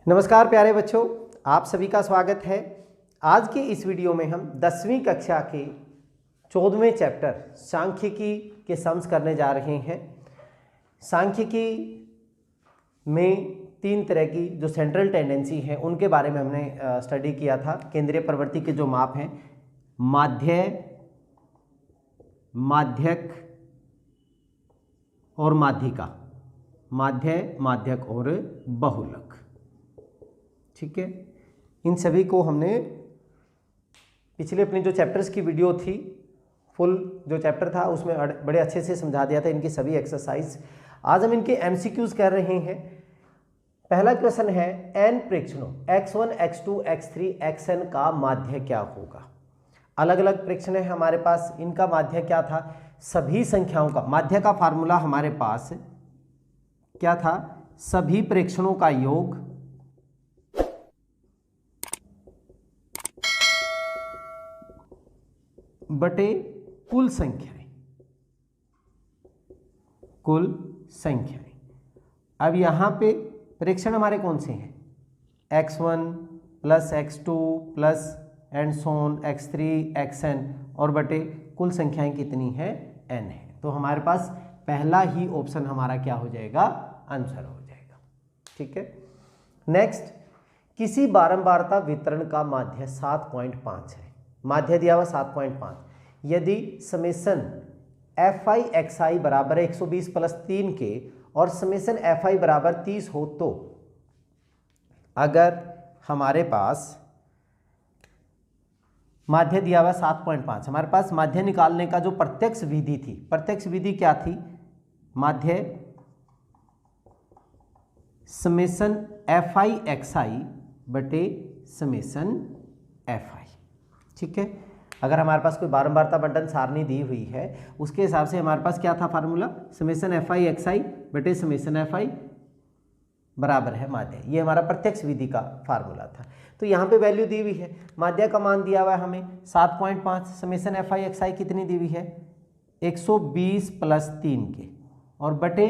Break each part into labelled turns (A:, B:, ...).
A: नमस्कार प्यारे बच्चों, आप सभी का स्वागत है। आज के इस वीडियो में हम 10वीं कक्षा के 14वें चैप्टर सांख्यिकी के सम्स करने जा रहे हैं। सांख्यिकी में 3 तरह की जो सेंट्रल टेंडेंसी है उनके बारे में हमने स्टडी किया था। केंद्रीय प्रवृत्ति के जो माप हैं माध्य, माध्यक और माध्यिका, माध्य, माध्यक और बहुलक। ठीक है, इन सभी को हमने पिछले अपने जो चैप्टर्स की वीडियो थी, फुल जो चैप्टर था उसमें बड़े अच्छे से समझा दिया था इनकी सभी एक्सरसाइज। आज हम इनके एमसीक्यूज कर रहे हैं। पहला क्वेश्चन है n प्रेक्षणों x1, x2, x3, xn का माध्य क्या होगा। अलग अलग प्रेक्षण है हमारे पास, इनका माध्य क्या था। सभी संख्याओं का माध्य का फार्मूला हमारे पास क्या था, सभी प्रेक्षणों का योग बटे कुल संख्याएं, कुल संख्याएं। अब यहां पे प्रेक्षण हमारे कौन से हैं, x1 plus x2 plus and so on x3 xn और बटे कुल संख्याएं कितनी है, n है। तो हमारे पास पहला ही ऑप्शन हमारा क्या हो जाएगा, आंसर हो जाएगा। ठीक है, नेक्स्ट, किसी बारंबारता वितरण का माध्य 7.5 है। माध्य दिया हुआ 7.5। यदि समेसन fi xi बराबर 120 प्लस 3 के और समेसन fi बराबर 30 हो तो अगर हमारे पास माध्य दिया हुआ 7.5, हमारे पास माध्य निकालने का जो प्रत्यक्ष विधि थी, प्रत्यक्ष विधि क्या थी, माध्य समेसन fi xi बटे समेसन fi। ठीक है, अगर हमारे पास कोई बारंबारता बंटन सारणी दी हुई है उसके हिसाब से हमारे पास क्या था फार्मूला, समेसन fi xi बटे समेसन fi बराबर है माध्य। ये हमारा प्रत्यक्ष विधि का फार्मूला था। तो यहाँ पे वैल्यू दी हुई है, माध्य का मान दिया हुआ है हमें 7.5, समेसन fi xi कितनी दी हुई है 120 प्लस 3 के और बटे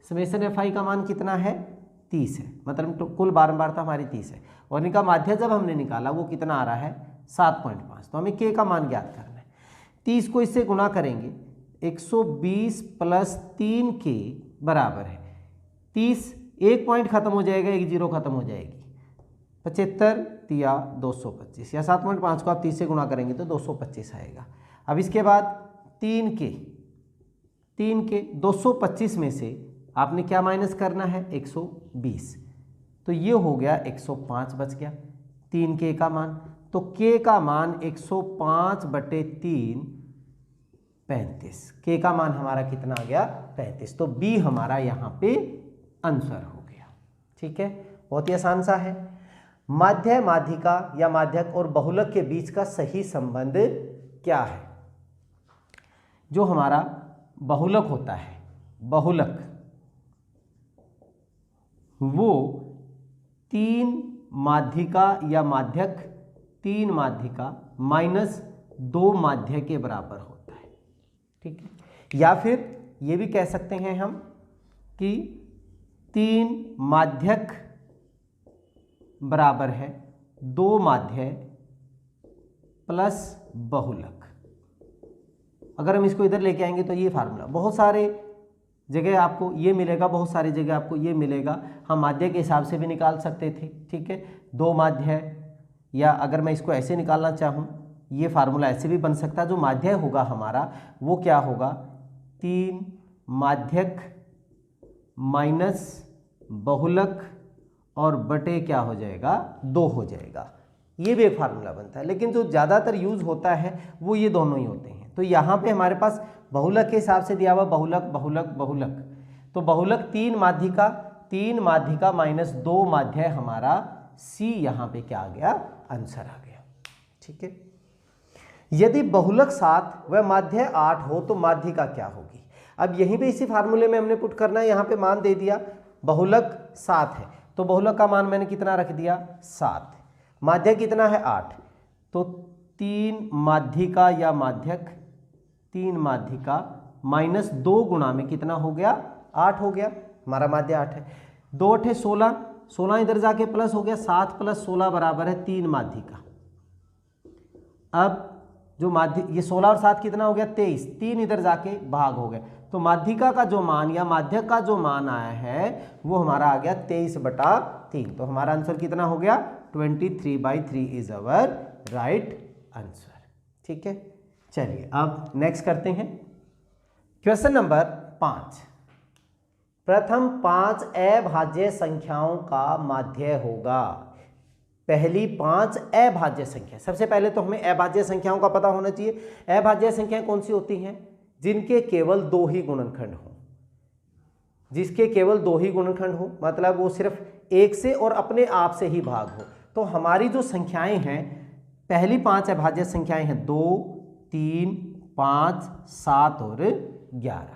A: समेसन fi का मान कितना है 30 है, मतलब तो कुल बारंबारता हमारी 30 है और इनका माध्य जब हमने निकाला वो कितना आ रहा है 7.5। तो हमें k का मान ज्ञात करना है। 30 को इससे गुणा करेंगे 120 प्लस 3 के बराबर है 30, एक पॉइंट खत्म हो जाएगा, एक जीरो खत्म हो जाएगी, 75 तिया 225 या 7.5 को आप 30 से गुणा करेंगे तो 225 आएगा। अब इसके बाद 3 के 225 में से आपने क्या माइनस करना है 120, तो ये हो गया 105 बच गया 3 के का मान। तो k का मान 105 बटे 3 35, k का मान हमारा कितना आ गया 35। तो b हमारा यहाँ पे आंसर हो गया। ठीक है, बहुत ही आसान सा है। माध्य, माध्यिका या माध्यक और बहुलक के बीच का सही संबंध क्या है। जो हमारा बहुलक होता है, बहुलक वो 3 माध्यिका या माध्यक, 3 माध्यिका माइनस 2 माध्य के बराबर होता है। ठीक है, या फिर ये भी कह सकते हैं हम कि 3 माध्यक बराबर है 2 माध्य प्लस बहुलक। अगर हम इसको इधर लेके आएंगे तो ये फार्मूला बहुत सारे जगह आपको ये मिलेगा, बहुत सारी जगह आपको ये मिलेगा। हम माध्य के हिसाब से भी निकाल सकते थे। ठीक है, 2 माध्य, या अगर मैं इसको ऐसे निकालना चाहूँ ये फार्मूला ऐसे भी बन सकता है। जो माध्य होगा हमारा वो क्या होगा 3 माध्यक माइनस बहुलक और बटे क्या हो जाएगा 2 हो जाएगा। ये भी एक फार्मूला बनता है, लेकिन जो ज़्यादातर यूज होता है वो ये दोनों ही होते हैं। तो यहाँ पे हमारे पास बहुलक के हिसाब से दिया हुआ बहुलक बहुलक बहुलक, तो बहुलक 3 माध्यिका माइनस 2 माध्य हमारा सी यहाँ पे क्या आ गया, आंसर आ गया। ठीक है, यदि बहुलक 7 व माध्य 8 हो तो माध्यिका क्या होगी। अब यहीं पे इसी फार्मूले में हमने पुट करना है, यहाँ पे मान दे दिया बहुलक 7 है तो बहुलक का मान मैंने कितना रख दिया 7, माध्य कितना है 8, तो 3 माध्यिका या माध्यक, 3 माध्यिका माइनस 2 गुणा में कितना हो गया 8 हो गया, हमारा माध्य 8 है। 2 8 16, 16 इधर जाके प्लस हो गया, 7 + 16 बराबर है 3 माध्यिका। अब जो माध्य ये 16 और 7 कितना हो गया 23, 3 इधर जाके भाग हो गया, तो माध्यिका का जो मान या माध्यक का जो मान आया है वो हमारा आ गया 23/3। तो हमारा आंसर कितना हो गया 23/3 इज अवर राइट आंसर। ठीक है, चलिए अब नेक्स्ट करते हैं क्वेश्चन नंबर 5। प्रथम 5 अभाज्य संख्याओं का माध्य होगा। पहली 5 अभाज्य संख्या, सबसे पहले तो हमें अभाज्य संख्याओं का पता होना चाहिए। अभाज्य संख्याएं कौन सी होती हैं? जिनके केवल 2 ही गुणनखंड हो, जिसके केवल 2 ही गुणनखंड हो, मतलब वो सिर्फ 1 से और अपने आप से ही भाग हो। तो हमारी जो संख्याएं हैं, पहली 5 अभाज्य संख्याएं हैं 2, 3, 5, 7 और 11।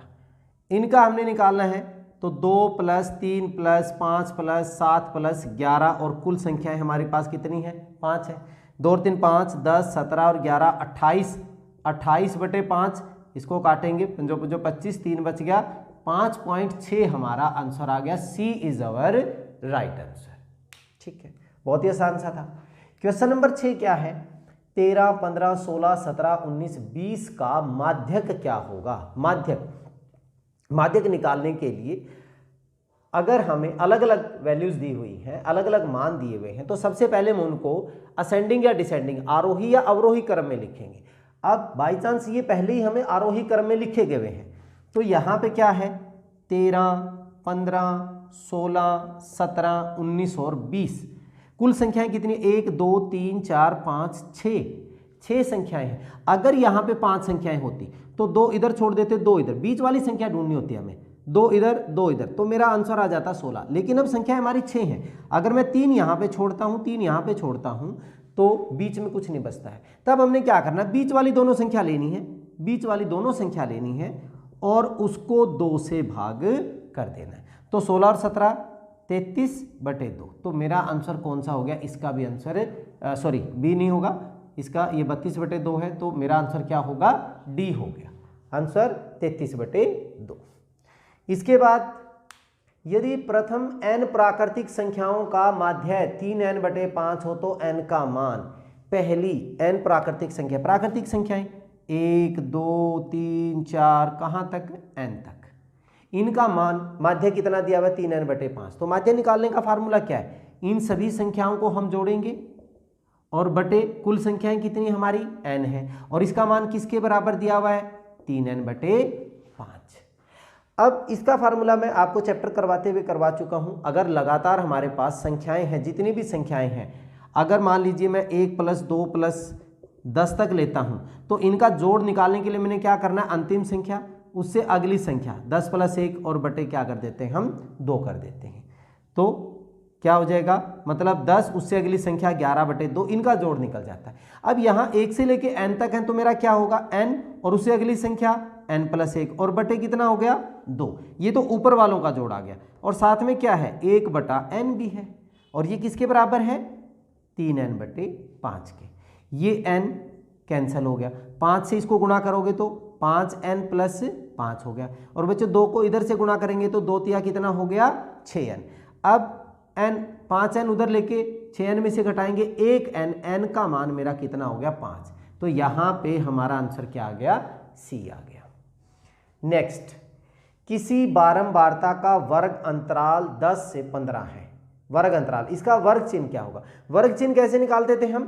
A: इनका हमने निकालना है, तो 2 + 3 + 5 + 7 + 11 और कुल संख्याएं हमारे पास कितनी है 5 है। 2 और 3 5, 10, 17 और 11 28, 28/5 इसको काटेंगे, जो 25, 3 बच गया, 5.6 हमारा आंसर आ गया। सी इज अवर राइट आंसर। ठीक है, बहुत ही आसान सा था। क्वेश्चन नंबर 6 क्या है? 13, 15, 16, 17, 19, 20 का माध्यक क्या होगा? माध्यक निकालने के लिए अगर हमें अलग अलग वैल्यूज दी हुई हैं, अलग अलग मान दिए हुए हैं, तो सबसे पहले हम उनको असेंडिंग या डिसेंडिंग, आरोही या अवरोही क्रम में लिखेंगे। अब बाई चांस ये पहले ही हमें आरोही क्रम में लिखे गए हैं, तो यहाँ पे क्या है 13, 15, 16, 17, 19 और 20 कुल संख्याएं कितनी? 1, 2, 3, 4, 5, 6 संख्याएं हैं। अगर यहाँ पे 5 संख्याएं होती तो 2 इधर छोड़ देते, 2 इधर, बीच वाली संख्या ढूंढनी होती है हमें, 2 इधर 2 इधर, तो मेरा आंसर आ जाता 16। लेकिन अब संख्या हमारी 6 है, अगर मैं 3 यहाँ पे छोड़ता हूँ, 3 यहाँ पे छोड़ता हूँ, तो बीच में कुछ नहीं बचता है। तब हमने क्या करना, बीच वाली दोनों संख्या लेनी है, बीच वाली दोनों संख्या लेनी है और उसको 2 से भाग कर देना है। तो 16 और 17 33/2। तो मेरा आंसर कौन सा हो गया? इसका भी आंसर सॉरी बी नहीं होगा, इसका ये 32/2 है, तो मेरा आंसर क्या होगा? डी हो गया, आंसर 33/2। इसके बाद यदि प्रथम n प्राकृतिक संख्याओं का माध्य 3n/5 हो तो n का मान, पहली n प्राकृतिक संख्याएं 1, 2, 3, 4 कहाँ तक? n तक। इनका मान माध्य कितना दिया हुआ है? 3n/5। तो माध्य निकालने का फार्मूला क्या है? इन सभी संख्याओं को हम जोड़ेंगे और बटे कुल संख्याएं कितनी हमारी n है, और इसका मान किसके बराबर दिया हुआ है? 3n/5। अब इसका फार्मूला मैं आपको चैप्टर करवाते हुए करवा चुका हूं। अगर लगातार हमारे पास संख्याएं हैं, जितनी भी संख्याएं हैं, अगर मान लीजिए मैं 1 + 2 + 10 तक लेता हूं, तो इनका जोड़ निकालने के लिए मैंने क्या करना है? अंतिम संख्या उससे अगली संख्या 10 + 1 और बटे क्या कर देते हैं हम? 2 कर देते हैं। तो क्या हो जाएगा? मतलब 10 उससे अगली संख्या 11/2, इनका जोड़ निकल जाता है। अब यहाँ 1 से लेके n तक है, तो मेरा क्या होगा? n और उससे अगली संख्या n + 1 और बटे कितना हो गया? 2। ये तो ऊपर वालों का जोड़ आ गया, और साथ में क्या है? 1/n भी है, और ये किसके बराबर है? 3n/5 के। ये n कैंसिल हो गया, 5 से इसको गुणा करोगे तो 5n + 5 हो गया, और बच्चों 2 को इधर से गुणा करेंगे तो 2 तिया कितना हो गया? 6n। अब n 5n उधर लेके 6n में से घटाएंगे 1n, n का मान मेरा कितना हो गया? 5। तो यहाँ पे हमारा आंसर क्या आ गया? सी आ गया। नेक्स्ट, किसी बारंबारता का वर्ग अंतराल 10 से 15 है। वर्ग अंतराल, इसका वर्ग चिन्ह क्या होगा? वर्ग चिन्ह कैसे निकालते थे हम?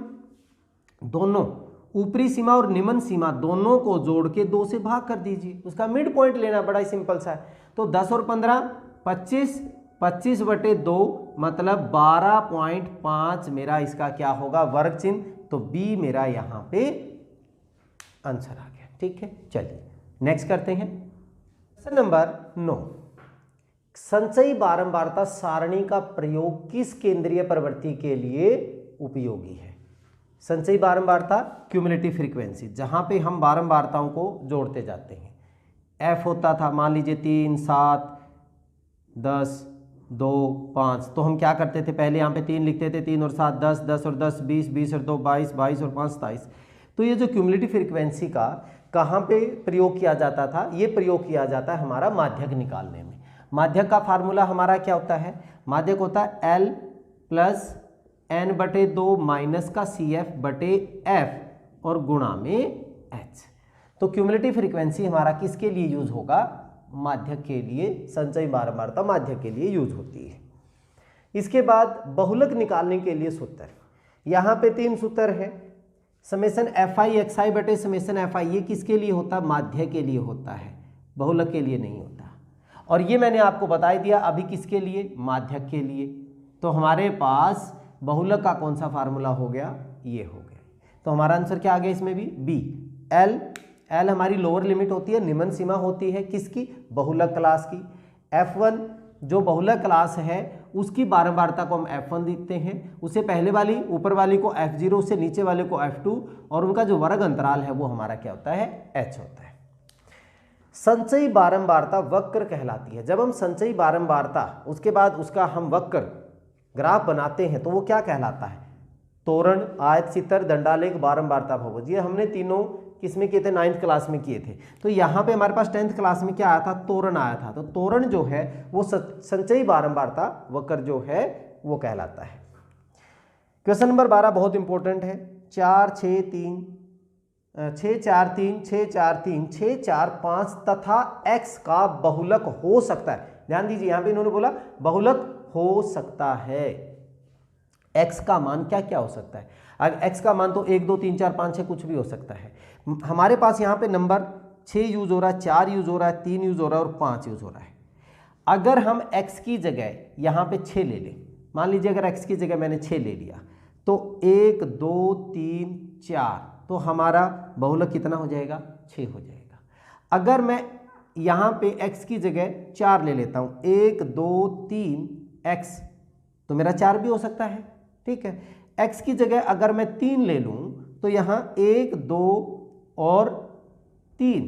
A: दोनों ऊपरी सीमा और निम्न सीमा दोनों को जोड़ के 2 से भाग कर दीजिए, उसका मिड पॉइंट लेना, बड़ा ही सिंपल सा है। तो 10 और 15 25, 25/2 मतलब 12.5 मेरा इसका क्या होगा? वर्ग चिन्ह। तो बी मेरा यहाँ पे आंसर आ गया। ठीक है, चलिए नेक्स्ट करते हैं क्वेश्चन नंबर 9। संचयी बारंबारता सारणी का प्रयोग किस केंद्रीय प्रवृत्ति के लिए उपयोगी है? संचयी बारंबारता क्यूमुलेटिव फ्रीक्वेंसी, जहां पे हम बारंबारताओं को जोड़ते जाते हैं। एफ होता था, मान लीजिए 3, 7, 10, 2, 5, तो हम क्या करते थे? पहले यहाँ पे 3 लिखते थे, 3 और 7 10, 10 और 10 20, 20 और 2 22, 22 और 5 27। तो ये जो क्यूमुलेटिव फ्रीक्वेंसी का कहाँ पे प्रयोग किया जाता था? ये प्रयोग किया जाता है हमारा माध्यक निकालने में। माध्यक का फार्मूला हमारा क्या होता है, माध्यक होता है L प्लस n/2 माइनस का CF बटे F और गुणा में H। तो क्यूमुलेटिव फ्रीक्वेंसी हमारा किसके लिए यूज होगा, माध्यक के लिए, संचयी बारंबारता माध्यक के लिए यूज होती है। इसके बाद बहुलक निकालने के लिए सूत्र, यहाँ पे 3 सूत्र है, समेसन FI/XI बटे समेसन FI, ये किसके लिए होता है, माध्यक के लिए होता है, बहुलक के लिए नहीं होता। और ये मैंने आपको बता दिया अभी किसके लिए, माध्यक के लिए। तो हमारे पास बहुलक का कौन सा फार्मूला हो गया, ये हो गया। तो हमारा आंसर क्या आ गया इसमें भी, बी। एल हमारी लोअर लिमिट होती है, निम्न सीमा होती है किसकी, बहुलक क्लास की। F1 जो बहुलक क्लास है उसकी बारंबारता को हम F1 लिखते हैं, उसे पहले वाली ऊपर वाली को F0, उससे नीचे वाले को F2, और उनका जो वर्ग अंतराल है वो हमारा क्या होता है, H होता है। संचयी बारंबारता वक्र कहलाती है। जब हम संचयी बारंबारता उसके बाद उसका हम वक्र ग्राफ बनाते हैं तो वो क्या कहलाता है, तोरण, आयत, चित्र, दंडालेख, बारंबारता, बहुभुज। ये हमने तीनों किसमें किए थे, 9th क्लास में किए थे। तो यहाँ पे हमारे पास 10th क्लास में क्या आया था, तोरण आया था। तो तोरण जो है वो संचयी बारंबारता वक्र जो है वो कहलाता है। क्वेश्चन नंबर 12 बहुत इंपॉर्टेंट है। 4 6 3 6 4 3 6 4 3 6 4 5 तथा x का बहुलक हो सकता है। ध्यान दीजिए यहाँ पे इन्होंने बोला बहुलक हो सकता है। x का मान क्या क्या हो सकता है, अगर x का मान तो 1 2 3 4 5 6 कुछ भी हो सकता है। हमारे पास यहाँ पे नंबर 6 यूज हो रहा है, 4 यूज हो रहा है, 3 यूज हो रहा है और 5 यूज हो रहा है। अगर हम x की जगह यहाँ पे 6 ले लें, मान लीजिए अगर x की जगह मैंने 6 ले लिया तो 1 2 3 4, तो हमारा बहुलक कितना हो जाएगा, 6 हो जाएगा। अगर मैं यहाँ पे x की जगह 4 ले लेता हूँ, 1 2 3 x, तो मेरा 4 भी हो सकता है, ठीक है। x की जगह अगर मैं 3 ले लूँ तो यहाँ 1 2 और 3,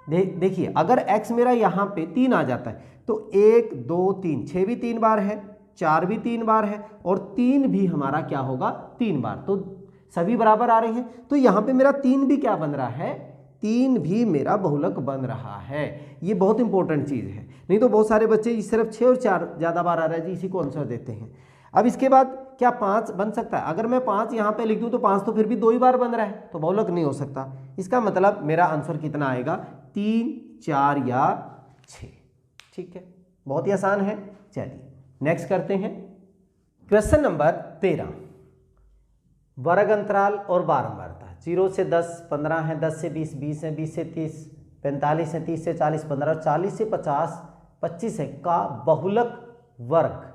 A: देखिए अगर x मेरा यहाँ पे 3 आ जाता है तो 1 2 3, 6 भी 3 बार है, 4 भी 3 बार है और 3 भी हमारा क्या होगा, 3 बार, तो सभी बराबर आ रहे हैं। तो यहाँ पे मेरा 3 भी क्या बन रहा है, 3 भी मेरा बहुलक बन रहा है। ये बहुत इंपॉर्टेंट चीज़ है, नहीं तो बहुत सारे बच्चे सिर्फ 6 और 4 ज़्यादा बार आ रहा है जी, इसी को आंसर देते हैं। अब इसके बाद क्या 5 बन सकता है, अगर मैं 5 यहाँ पे लिख दूँ तो 5 तो फिर भी 2 ही बार बन रहा है, तो बहुलक नहीं हो सकता। इसका मतलब मेरा आंसर कितना आएगा, 3 4 या 6, ठीक है। बहुत ही आसान है। चलिए नेक्स्ट करते हैं। क्वेश्चन नंबर 13, वर्ग अंतराल और बारंबारता। 0 से 10 15 है, 10 से 20 20 है, 20 से 30 45 है, 30 से 40 15, 40 से 50 25 है का बहुलक वर्ग।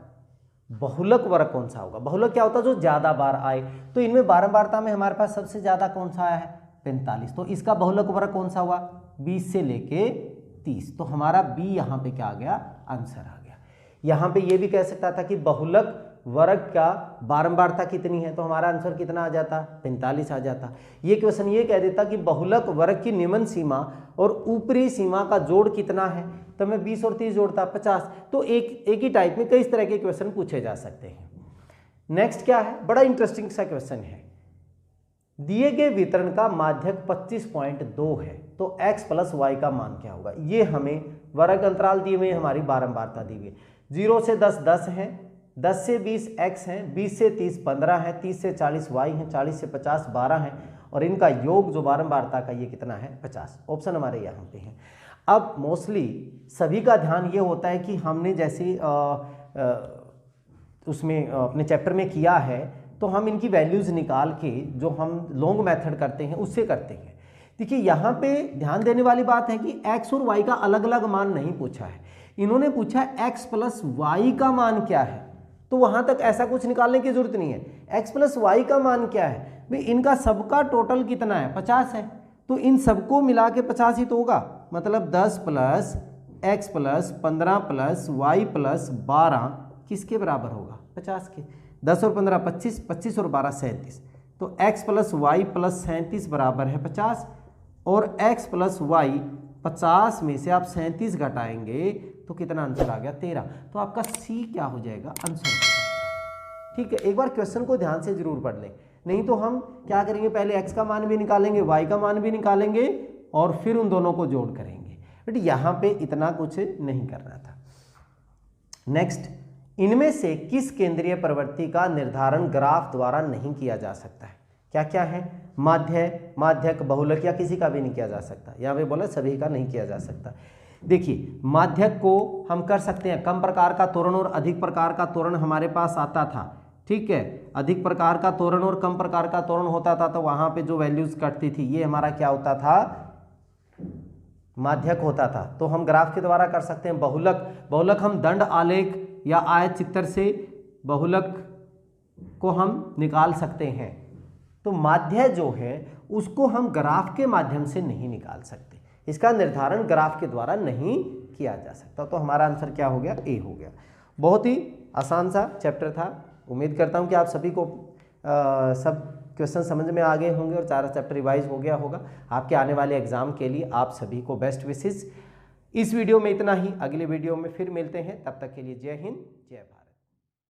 A: बहुलक वर्ग कौन सा होगा, बहुलक क्या होता है, जो ज्यादा बार आए। तो इनमें बारंबारता में हमारे पास सबसे ज्यादा कौन सा आया है, 45, तो इसका बहुलक वर्ग कौन सा हुआ, 20 से लेके 30। तो हमारा बी यहाँ पे क्या आ गया, आंसर आ गया। यहाँ पे ये भी कह सकता था कि बहुलक वर्ग का बारंबारता कितनी है, तो हमारा आंसर कितना आ जाता, 45 आ जाता। ये क्वेश्चन ये कह देता कि बहुलक वर्ग की निम्न सीमा और ऊपरी सीमा का जोड़ कितना है, तो मैं 20 और 30 जोड़ता 50। तो एक ही टाइप में कई तरह के क्वेश्चन पूछे जा सकते हैं। नेक्स्ट क्या है, बड़ा इंटरेस्टिंग सा क्वेश्चन है। दिए गए वितरण का माध्यक 25.2 है, तो x प्लस वाई का मान क्या होगा। ये हमें वर्ग अंतराल दिए हुए, हमारी बारंबारता दी हुई। 0 से 10 10 है, 10 से 20 x है, 20 से 30 15 है, 30 से 40 y है, 40 से 50 12 है, और इनका योग जो बारंबारता का ये कितना है, 50। ऑप्शन हमारे यहाँ पे है। अब मोस्टली सभी का ध्यान ये होता है कि हमने जैसे उसमें अपने चैप्टर में किया है, तो हम इनकी वैल्यूज़ निकाल के जो हम लॉन्ग मेथड करते हैं उससे करते हैं। देखिए यहाँ पे ध्यान देने वाली बात है कि x और y का अलग अलग मान नहीं पूछा है, इन्होंने पूछा x प्लस वाई का मान क्या है। तो वहाँ तक ऐसा कुछ निकालने की जरूरत नहीं है। x प्लस वाई का मान क्या है भाई, इनका सबका टोटल कितना है, 50 है, तो इन सबको मिला के 50 ही तो होगा। मतलब 10 plus x plus 15 plus y plus 12 किसके बराबर होगा, 50 के। 10 और 15 25, 25 और 12 37, तो x प्लस वाई प्लस 37 बराबर है 50, और x प्लस वाई 50 में से आप 37 घटाएंगे तो कितना आंसर आ गया, 13। तो आपका सी क्या हो जाएगा, आंसर। ठीक है, एक बार क्वेश्चन को ध्यान से जरूर पढ़ लें, नहीं तो हम क्या करेंगे, पहले x का मान भी निकालेंगे, y का मान भी निकालेंगे और फिर उन दोनों को जोड़ करेंगे। बट यहाँ पे इतना कुछ नहीं करना था। नेक्स्ट, इनमें से किस केंद्रीय प्रवृत्ति का निर्धारण ग्राफ द्वारा नहीं किया जा सकता है? क्या क्या है? माध्य, माध्यक, बहुलक या किसी का भी नहीं किया जा सकता। यहाँ पे बोला सभी का नहीं किया जा सकता। देखिए, माध्यक को हम कर सकते हैं, कम प्रकार का त्वरण और अधिक प्रकार का त्वरण हमारे पास आता था, ठीक है। अधिक प्रकार का त्वरण और कम प्रकार का त्वरण होता था, तो वहां पे जो वैल्यूज कटती थी ये हमारा क्या होता था? माध्यक होता था। तो हम ग्राफ के द्वारा कर सकते हैं। बहुलक, बहुलक हम दंड आलेख या आयत चित्र से बहुलक को हम निकाल सकते हैं। तो माध्य जो है उसको हम ग्राफ के माध्यम से नहीं निकाल सकते, इसका निर्धारण ग्राफ के द्वारा नहीं किया जा सकता। तो हमारा आंसर क्या हो गया? ए हो गया। बहुत ही आसान सा चैप्टर था। उम्मीद करता हूं कि आप सभी को सब क्वेश्चन समझ में आ गए होंगे और सारा चैप्टर रिवाइज हो गया होगा। आपके आने वाले एग्जाम के लिए आप सभी को बेस्ट विशेस। इस वीडियो में इतना ही, अगले वीडियो में फिर मिलते हैं, तब तक के लिए जय हिंद, जय भारत।